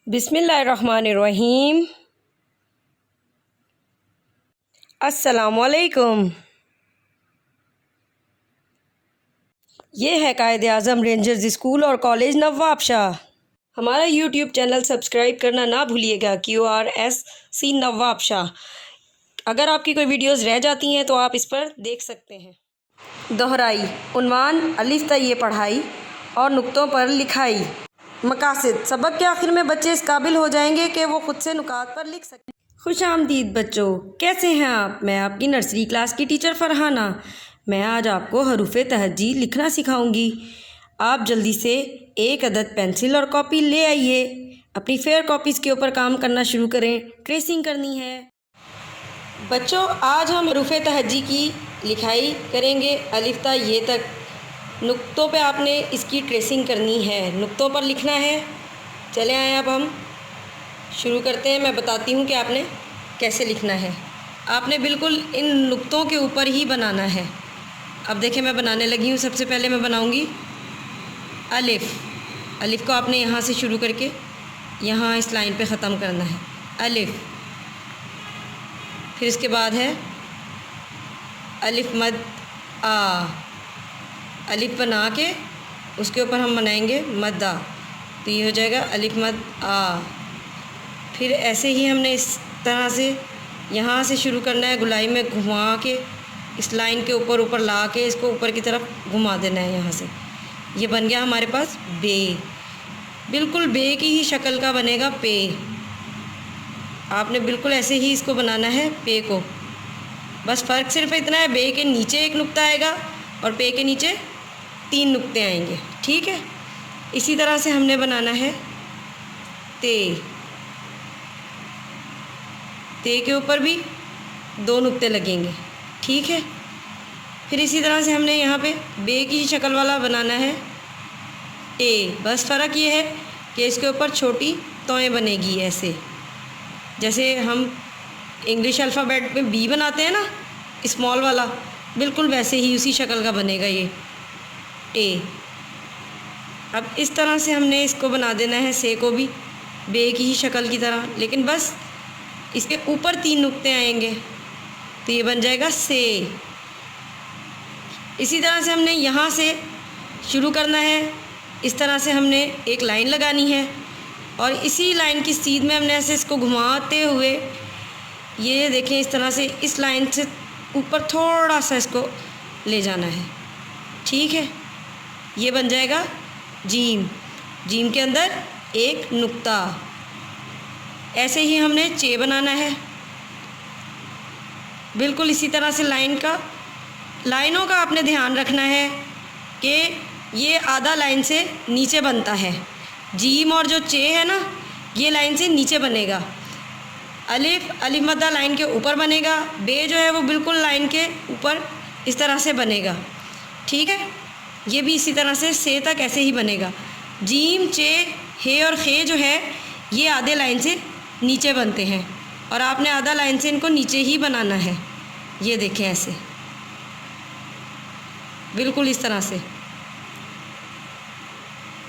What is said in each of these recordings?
बिस्मिल्लाहिर्रहमानिर्रहीम। अस्सलामुअलैकुम। ये है कायदे आज़म रेंजर्स स्कूल और कॉलेज नवाब शाह। हमारा यूट्यूब चैनल सब्सक्राइब करना ना भूलिएगा, QRSC नवाब शाह। अगर आपकी कोई वीडियोस रह जाती हैं तो आप इस पर देख सकते हैं। दोहराई, उन्वान, अलिफ ता ये पढ़ाई और नुक्तों पर लिखाई। मकासद, सबक के आखिर में बच्चे इस काबिल हो जाएंगे कि वो खुद से नुकात पर लिख सकें। खुश आमदीद बच्चों, कैसे हैं आप? मैं आपकी नर्सरी क्लास की टीचर फरहाना। मैं आज आपको हरूफ़े तहज्जी लिखना सिखाऊंगी। आप जल्दी से एक अदद पेंसिल और कॉपी ले आइए। अपनी फेयर कॉपीज़ के ऊपर काम करना शुरू करें। ट्रेसिंग करनी है। बच्चों, आज हम हरूफ़े तहज्जी की लिखाई करेंगे अलिफ ता ये तक। नुक्तों पे आपने इसकी ट्रेसिंग करनी है, नुक्तों पर लिखना है। चले आए, अब हम शुरू करते हैं। मैं बताती हूँ कि आपने कैसे लिखना है। आपने बिल्कुल इन नुक्तों के ऊपर ही बनाना है। अब देखिए, मैं बनाने लगी हूँ। सबसे पहले मैं बनाऊँगी अलिफ़। अलिफ़ को आपने यहाँ से शुरू करके यहाँ इस लाइन पे ख़त्म करना है, अलिफ़। फिर इसके बाद है अलिफ़ मद आ। अलिफ़ बना के उसके ऊपर हम बनाएंगे मद्दा, तो ये हो जाएगा अलिफ़ मद आ। फिर ऐसे ही हमने इस तरह से यहाँ से शुरू करना है, गुलाई में घुमा के इस लाइन के ऊपर ऊपर ला के इसको ऊपर की तरफ घुमा देना है। यहाँ से ये बन गया हमारे पास बे। बिल्कुल बे की ही शक्ल का बनेगा पे। आपने बिल्कुल ऐसे ही इसको बनाना है पे को। बस फ़र्क सिर्फ इतना है, बे के नीचे एक नुक्ता आएगा और पे के नीचे 3 नुक्ते आएंगे। ठीक है, इसी तरह से हमने बनाना है ते। ते के ऊपर भी 2 नुक्ते लगेंगे। ठीक है, फिर इसी तरह से हमने यहाँ पे बे की शक्ल वाला बनाना है टे। बस फ़र्क ये है कि इसके ऊपर छोटी तोएं बनेगी, ऐसे जैसे हम इंग्लिश अल्फ़ाबेट में बी बनाते हैं ना, स्मॉल वाला, बिल्कुल वैसे ही उसी शक्ल का बनेगा ये टे। अब इस तरह से हमने इसको बना देना है से को भी बे की ही शक्ल की तरह, लेकिन बस इसके ऊपर 3 नुक्ते आएंगे तो ये बन जाएगा से। इसी तरह से हमने यहाँ से शुरू करना है। इस तरह से हमने एक लाइन लगानी है और इसी लाइन की सीध में हमने ऐसे इसको घुमाते हुए, ये देखें, इस तरह से इस लाइन से ऊपर थोड़ा सा इसको ले जाना है। ठीक है, ये बन जाएगा जीम। जीम के अंदर एक नुक्ता। ऐसे ही हमने चे बनाना है। बिल्कुल इसी तरह से लाइनों का आपने ध्यान रखना है कि ये आधा लाइन से नीचे बनता है। जीम और जो चे है ना, ये लाइन से नीचे बनेगा। अलिफ मद्दा लाइन के ऊपर बनेगा। बे जो है वो बिल्कुल लाइन के ऊपर इस तरह से बनेगा। ठीक है, ये भी इसी तरह से तक ऐसे ही बनेगा। जीम, चे, हे और खे जो है ये आधे लाइन से नीचे बनते हैं और आपने आधा लाइन से इनको नीचे ही बनाना है। ये देखें, ऐसे बिल्कुल इस तरह से।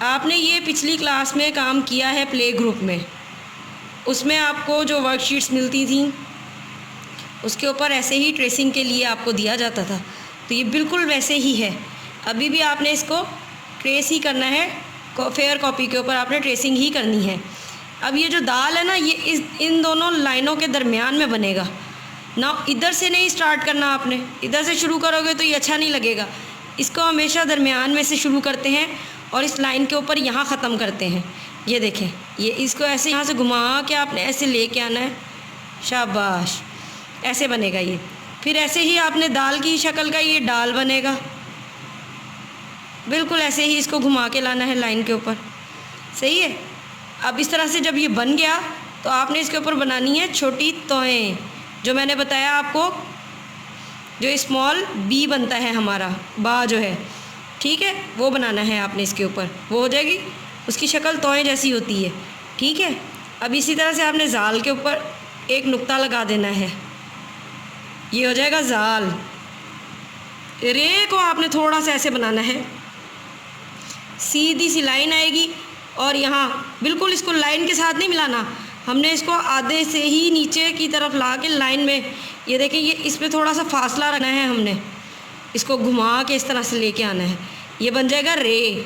आपने ये पिछली क्लास में काम किया है प्ले ग्रुप में, उसमें आपको जो वर्कशीट्स मिलती थी उसके ऊपर ऐसे ही ट्रेसिंग के लिए आपको दिया जाता था, तो ये बिल्कुल वैसे ही है। अभी भी आपने इसको ट्रेस ही करना है, फेयर कॉपी के ऊपर आपने ट्रेसिंग ही करनी है। अब ये जो दाल है ना, ये इन दोनों लाइनों के दरमियान में बनेगा ना। इधर से नहीं स्टार्ट करना आपने, इधर से शुरू करोगे तो ये अच्छा नहीं लगेगा। इसको हमेशा दरमियान में से शुरू करते हैं और इस लाइन के ऊपर यहाँ ख़त्म करते हैं। ये देखें, ये इसको ऐसे यहाँ से घुमा के आपने ऐसे लेके आना है। शाबाश, ऐसे बनेगा ये। फिर ऐसे ही आपने दाल की शक्ल का ये डाल बनेगा। बिल्कुल ऐसे ही इसको घुमा के लाना है लाइन के ऊपर। सही है। अब इस तरह से जब ये बन गया तो आपने इसके ऊपर बनानी है छोटी तोएं, जो मैंने बताया आपको, जो स्मॉल बी बनता है हमारा, बा जो है, ठीक है, वो बनाना है आपने इसके ऊपर। वो हो जाएगी, उसकी शक्ल तोएं जैसी होती है। ठीक है, अब इसी तरह से आपने जाल के ऊपर एक नुक्ता लगा देना है। ये हो जाएगा जाल। रे को आपने थोड़ा सा ऐसे बनाना है, सीधी सी लाइन आएगी, और यहाँ बिल्कुल इसको लाइन के साथ नहीं मिलाना, हमने इसको आधे से ही नीचे की तरफ ला के लाइन में, ये देखिए ये इस पर थोड़ा सा फासला रखना है, हमने इसको घुमा के इस तरह से लेके आना है। ये बन जाएगा रे।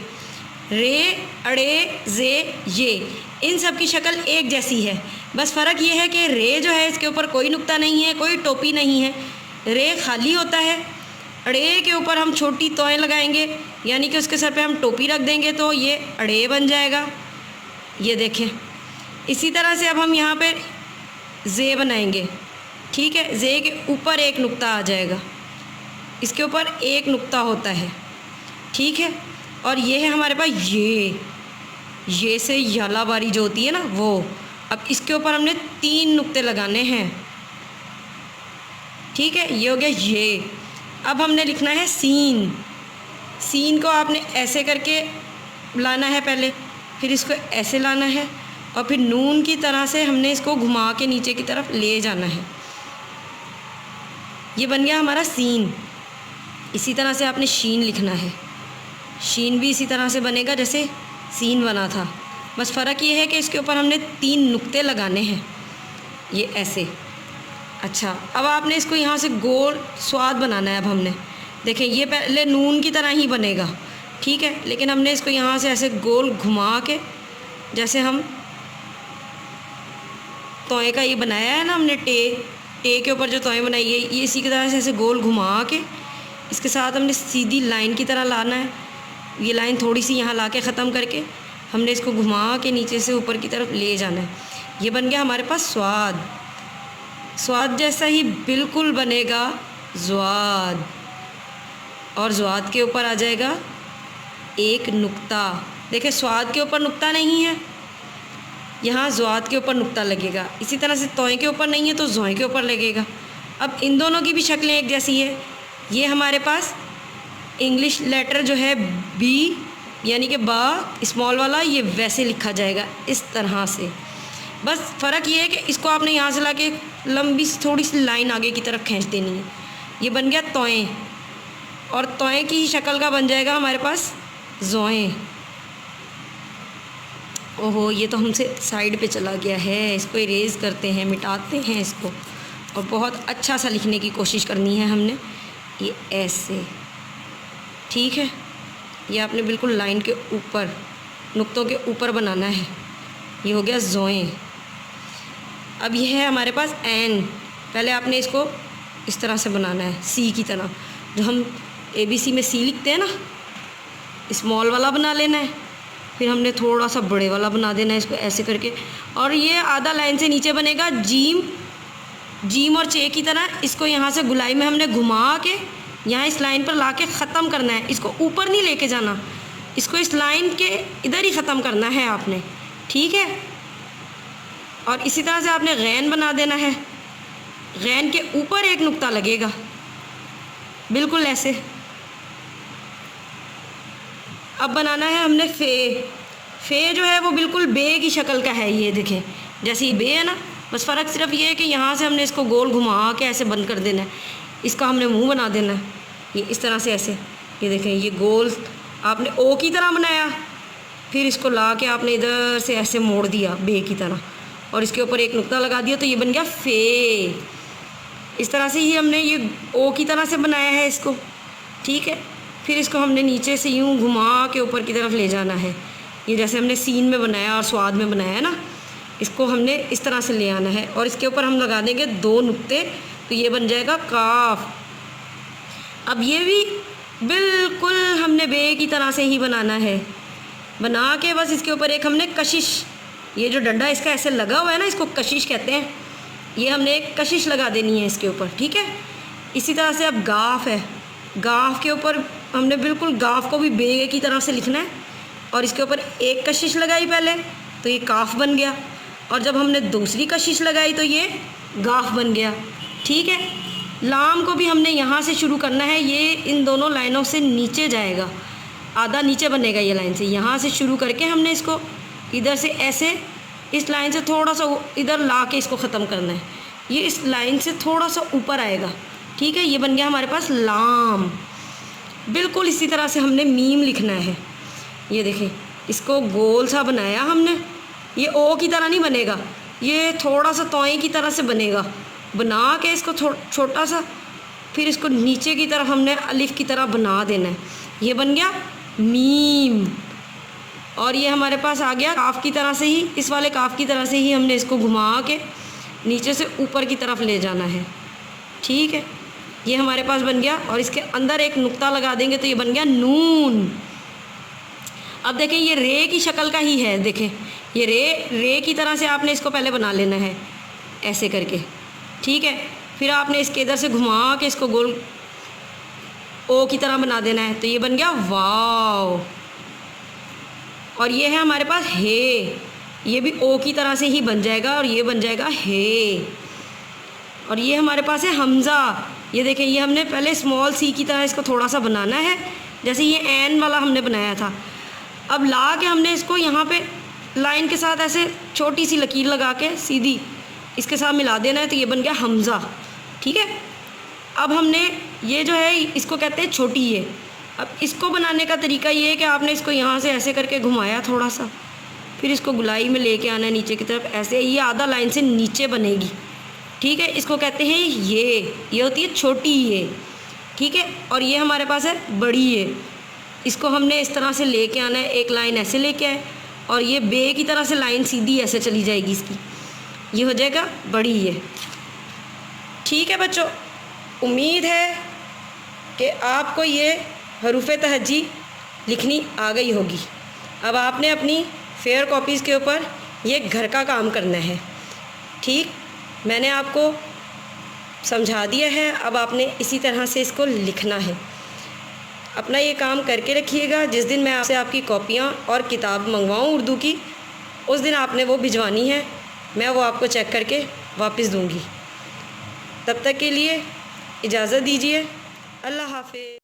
रे, अड़े, जे, ये, इन सब की शक्ल एक जैसी है, बस फ़र्क ये है कि रे जो है इसके ऊपर कोई नुक्ता नहीं है, कोई टोपी नहीं है, रे खाली होता है। अड़े के ऊपर हम छोटी तोएं लगाएंगे, यानी कि उसके सर पे हम टोपी रख देंगे तो ये अड़े बन जाएगा। ये देखें, इसी तरह से अब हम यहाँ पे जे बनाएंगे, ठीक है। जे के ऊपर एक नुक्ता आ जाएगा, इसके ऊपर एक नुक्ता होता है, ठीक है। और ये है हमारे पास ये से यालाबारी जो होती है ना वो। अब इसके ऊपर हमने 3 नुक्ते लगाने हैं, ठीक है। ये हो गया ये। अब हमने लिखना है सीन। सीन को आपने ऐसे करके लाना है पहले, फिर इसको ऐसे लाना है और फिर नून की तरह से हमने इसको घुमा के नीचे की तरफ ले जाना है। ये बन गया हमारा सीन। इसी तरह से आपने शीन लिखना है। शीन भी इसी तरह से बनेगा जैसे सीन बना था, बस फ़र्क ये है कि इसके ऊपर हमने 3 नुक्ते लगाने हैं, ये ऐसे। अच्छा, अब आपने इसको यहाँ से गोल स्वाद बनाना है। अब हमने देखें ये पहले नून की तरह ही बनेगा, ठीक है, लेकिन हमने इसको यहाँ से ऐसे गोल घुमा के, जैसे हम तोए का ये बनाया है ना हमने, टे के ऊपर जो तोए बनाई है, ये इसी की तरह से ऐसे गोल घुमा के इसके साथ हमने सीधी लाइन की तरह लाना है। ये लाइन थोड़ी सी यहाँ ला के ख़त्म करके हमने इसको घुमा के नीचे से ऊपर की तरफ ले जाना है। ये बन गया हमारे पास स्वाद। स्वाद जैसा ही बिल्कुल बनेगा ज़्वाद, और ज़्वाद के ऊपर आ जाएगा एक नुक्ता। देखिए स्वाद के ऊपर नुक्ता नहीं है, यहाँ ज़्वाद के ऊपर नुक्ता लगेगा। इसी तरह से तोए के ऊपर नहीं है तो ज़ोए के ऊपर लगेगा। अब इन दोनों की भी शक्लें एक जैसी है। ये हमारे पास इंग्लिश लेटर जो है बी, यानी कि बा स्मॉल वाला, ये वैसे लिखा जाएगा इस तरह से। बस फ़र्क ये है कि इसको आपने यहाँ से लाके लंबी थोड़ी सी लाइन आगे की तरफ खींच देनी है। ये बन गया तोए, और तोए की ही शक्ल का बन जाएगा हमारे पास ज़ोए। ओहो, ये तो हमसे साइड पे चला गया है, इसको इरेज करते हैं, मिटाते हैं इसको, और बहुत अच्छा सा लिखने की कोशिश करनी है हमने। ये ऐसे, ठीक है। ये आपने बिल्कुल लाइन के ऊपर, नुक्तों के ऊपर बनाना है। ये हो गया ज़ोए। अब ये है हमारे पास एन। पहले आपने इसको इस तरह से बनाना है, सी की तरह, जो हम ABC में सी लिखते हैं ना, स्मॉल वाला बना लेना है। फिर हमने थोड़ा सा बड़े वाला बना देना है, इसको ऐसे करके। और ये आधा लाइन से नीचे बनेगा जीम और चे की तरह। इसको यहाँ से गुलाई में हमने घुमा के यहाँ इस लाइन पर लाके ख़त्म करना है। इसको ऊपर नहीं लेके जाना, इसको इस लाइन के इधर ही ख़त्म करना है आपने, ठीक है। और इसी तरह से आपने गैन बना देना है। गैन के ऊपर एक नुक्ता लगेगा, बिल्कुल ऐसे। अब बनाना है हमने फ़े जो है वो बिल्कुल बे की शक्ल का है। ये देखें जैसे ये बे है ना, बस फ़र्क सिर्फ ये है कि यहाँ से हमने इसको गोल घुमा के ऐसे बंद कर देना है। इसका हमने मुंह बना देना है, ये इस तरह से ऐसे। ये देखें ये गोल आपने ओ की तरह बनाया, फिर इसको ला के आपने इधर से ऐसे मोड़ दिया बे की तरह, और इसके ऊपर एक नुक्ता लगा दिया, तो ये बन गया फ़े। इस तरह से ही हमने ये ओ की तरह से बनाया है इसको, ठीक है। फिर इसको हमने नीचे से यूँ घुमा के ऊपर की तरफ ले जाना है। ये जैसे हमने सीन में बनाया और स्वाद में बनाया है ना, इसको हमने इस तरह से ले आना है, और इसके ऊपर हम लगा देंगे 2 नुक्ते, तो ये बन जाएगा काफ। अब ये भी बिल्कुल हमने बे की तरह से ही बनाना है। बना के बस इसके ऊपर एक हमने कशिश, ये जो डंडा इसका ऐसे लगा हुआ है ना, इसको कशिश कहते हैं। ये हमने एक कशिश लगा देनी है इसके ऊपर, ठीक है। इसी तरह से अब गाफ है, गाफ के ऊपर हमने बिल्कुल गाफ को भी बे की तरह से लिखना है, और इसके ऊपर एक कशिश लगाई पहले, तो ये काफ बन गया। और जब हमने दूसरी कशिश लगाई तो ये गाफ बन गया, ठीक है। लाम को भी हमने यहाँ से शुरू करना है, ये इन दोनों लाइनों से नीचे जाएगा, आधा नीचे बनेगा ये लाइन से। यहाँ से शुरू करके हमने इसको इधर से ऐसे इस लाइन से थोड़ा सा इधर ला के इसको ख़त्म करना है। ये इस लाइन से थोड़ा सा ऊपर आएगा, ठीक है। ये बन गया हमारे पास लाम। बिल्कुल इसी तरह से हमने मीम लिखना है। ये देखें इसको गोल सा बनाया हमने। ये ओ की तरह नहीं बनेगा, ये थोड़ा सा तोए की तरह से बनेगा। बना के इसको छोटा सा, फिर इसको नीचे की तरफ हमने अलिफ की तरह बना देना है। ये बन गया मीम। और ये हमारे पास आ गया काफ की तरह से ही, इस वाले काफ की तरह से ही हमने इसको घुमा के नीचे से ऊपर की तरफ ले जाना है। ठीक है, ये हमारे पास बन गया। और इसके अंदर एक नुक्ता लगा देंगे तो ये बन गया नून। अब देखें ये रे की शक्ल का ही है। देखें ये रे की तरह से आपने इसको पहले बना लेना है ऐसे करके। ठीक है, फिर आपने इसके इधर से घुमा के इसको गोल ओ की तरह बना देना है। तो ये बन गया वाव। और ये है हमारे पास हे, ये भी ओ की तरह से ही बन जाएगा और ये बन जाएगा हे। और ये हमारे पास है हमज़ा। ये देखें ये हमने पहले स्मॉल सी की तरह इसको थोड़ा सा बनाना है, जैसे ये एन वाला हमने बनाया था। अब ला के हमने इसको यहाँ पे लाइन के साथ ऐसे छोटी सी लकीर लगा के सीधी इसके साथ मिला देना है। तो ये बन गया हमज़ा। ठीक है, अब हमने ये जो है इसको कहते हैं छोटी ये। अब इसको बनाने का तरीका ये है कि आपने इसको यहाँ से ऐसे करके घुमाया थोड़ा सा, फिर इसको गुलाई में लेके आना है नीचे की तरफ ऐसे। ये आधा लाइन से नीचे बनेगी। ठीक है, इसको कहते हैं ये होती है छोटी ये। ठीक है, और ये हमारे पास है बड़ी ये। इसको हमने इस तरह से लेके आना है, एक लाइन ऐसे लेके आए और ये बे की तरह से लाइन सीधी ऐसे चली जाएगी इसकी, ये हो जाएगा बड़ी ये। ठीक है बच्चों, उम्मीद है कि आपको ये हरूफ तहज्जी लिखनी आ गई होगी। अब आपने अपनी फेयर कॉपीज़ के ऊपर ये घर का काम करना है। ठीक, मैंने आपको समझा दिया है, अब आपने इसी तरह से इसको लिखना है। अपना ये काम करके रखिएगा। जिस दिन मैं आपसे आपकी कॉपियाँ और किताब मंगवाऊँ उर्दू की, उस दिन आपने वो भिजवानी है, मैं वो आपको चेक करके वापस दूँगी। तब तक के लिए इजाज़त दीजिए। अल्लाह हाफ़िज़।